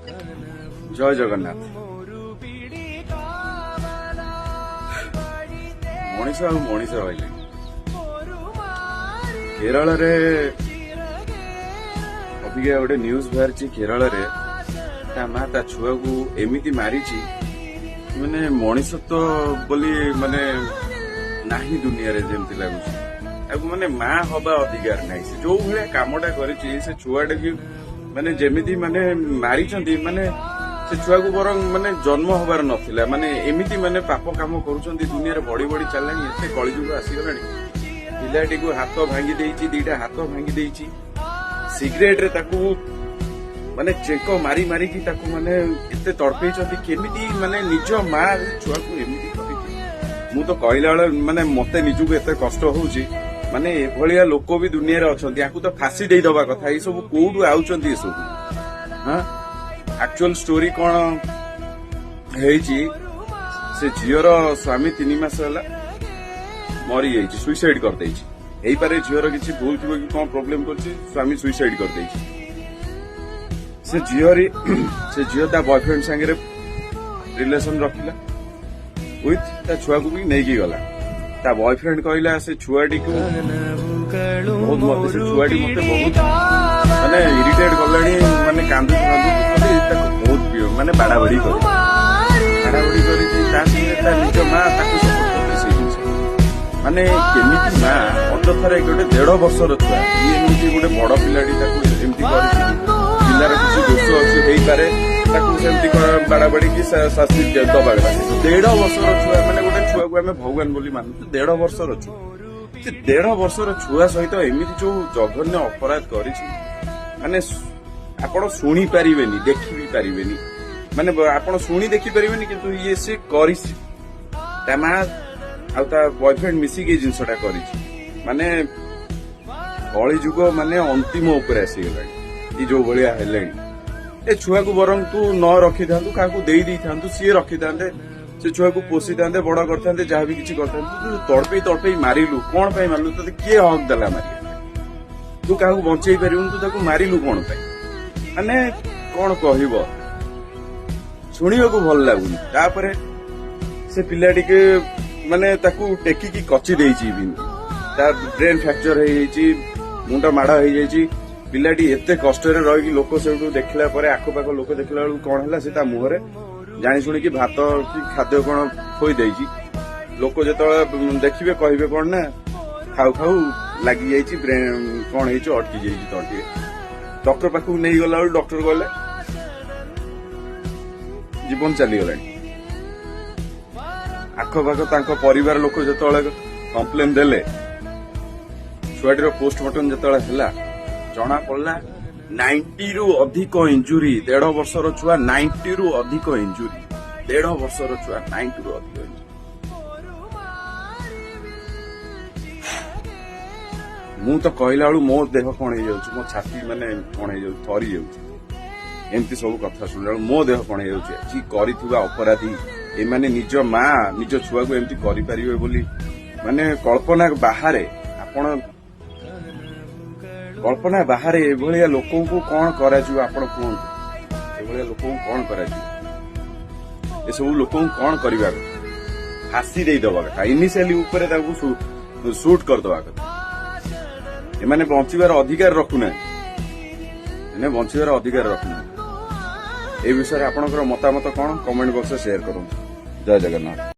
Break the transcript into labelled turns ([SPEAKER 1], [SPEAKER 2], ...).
[SPEAKER 1] जय जगन्नाथ मनीष आ मनीष रही केरल रे अबिका गोटे न्यूज बाहरी केरल रे ता माँ ता छुआ को एमती मारी माने मनीषत्व बोली माने नाही दुनिया रे जेमती लगुच माने माँ हवा अधिकार नहीं से जो भाया कामटा कर छुआटा की माने जेमिति माने मारी माने से छुआ को बर माने जन्म हबार नथिला माने एमिति माने पाप काम करूछंती दुनिया रे बड़ी बड़ी चलानी एते कलिजुग आसीगलानी पिलाटी को हाथ भांगी देइची दीटा हाथ भांगी देइची सिगरेट रे ताकू माने चेक मारी मारी की ताकू माने एते तड़पेइछंती केमिति माने निज मां छुआ को एमिति करिछि मु तो कहला माने मते निजु एते कष्ट होउची माने एभलिया लोक भी दुनिया रे अछंती याकू तो फांसी दे दबा कथा ई सब कोडू आउछंती ए सब हां एक्चुअल स्टोरी कौन से झीर स्वामी 3 मास है मरी जाइए सुइसाइड कर पारे झीर किसी भूल थी कि कौन प्रोब्लेम कर स्वामी सुइसाइड कर से झील ता बॉयफ्रेंड संगे रिलेशन रखिला विथ ता छुआ को भी नहीं गला ता बॉयफ्रेंड कहला से छुआटी को बहुत मत से छुआटी मत बहुत माने इरिटेट गलानी माने कांदू बहुत प्रिय माने बाड़ाबाड़ी कर निज माँ माने केमिति माँ अतथारे गोटे 1.5 वर्षर छुआ ये गोटे बड़ पिलाटी पिलार किसी दोष अच्छी पारे बाड़ाबाड़ी की शास्ति दबा 1.5 वर्षर छुआ माने गोटे छुआ को आम भगवान बोली मानु 1.5 वर्षर छु 1.5 वर्षर छुआ सहित एमती जो जघन्य अपराध कर माने आपण शुणी पारिबेनी देखि भी पारिबेनी माने आपण शुणी देखि पारिबेनी किंतु ये से करिछि ता मां आ ता बॉयफ्रेंड मिसी के जिंसटा करिछि माने कली जुग माने अंतिम ऊपर आसी गेलानी ई जो भलिया हेलानी ए छुआ को बरंग तू न रखि थांतु काकू देई दी थांतु सी रखि थांते से छुआ को पोसी थांते बड़ करथांते जहा भी किछि करथांतु तू तड़पे मारिलु कोन पई मारलु तते के हक देला मारी तू काकू बंचई परिबुन तू ताकू मारिलु कोन पई माने कौन कह शुणा को भल लगुनि तापर से पिलाटी के माने ताकू टेकी की कची देइची ब्रेन फ्रैक्चर हो मुंड माड़ हो पिलाटी एते कष्ट रही लोक से देखला आखपाख लोक देखला कौन है से मुहर जानी शुणी की भात कि खाद्य कौन थोई देइची लोक जो देखिए कहे कौन ना खाऊ खाऊ लगी जाइए ब्रेन कौन हो अटकी जाइए तंटी डॉक्टर पाख नहीं गला डॉक्टर गले जीवन चलीगला आखपाख परिवार लोक जो कंप्लेन देले छुआटीर पोस्टमार्टम जो जना पड़ा 90 रु अधिक इंजुरी 1.5 वर्षर छुआ 90 रु अधिक इंजुरी 1.5 वर्षर छुआ 90 रु अधिक इंजुरी मु तो कहला बेलू मो देह कौन हो मो छाती माने कौन हो थरी जामती सब कथा शुणला मो देह कौन हो अपराधी एमाने निज माँ निज छुआ को एमती करें बोली माने कल्पना बाहर आपण कल्पना बाहर एभलिया लोक को कौन करा आपण कहतु एभलिया लोक कौन करा ए सब लोक कौन करवा फांसी दे दबा कथा इनिशियली ऊपर शूट कर दबा कथा एमाने बंचिबार अधिकार रखुना बंचिबार अधिकार रखुना ए विषय आपनकर मतामत कौन कमेंट बॉक्स में शेयर करूँ जय जगन्नाथ।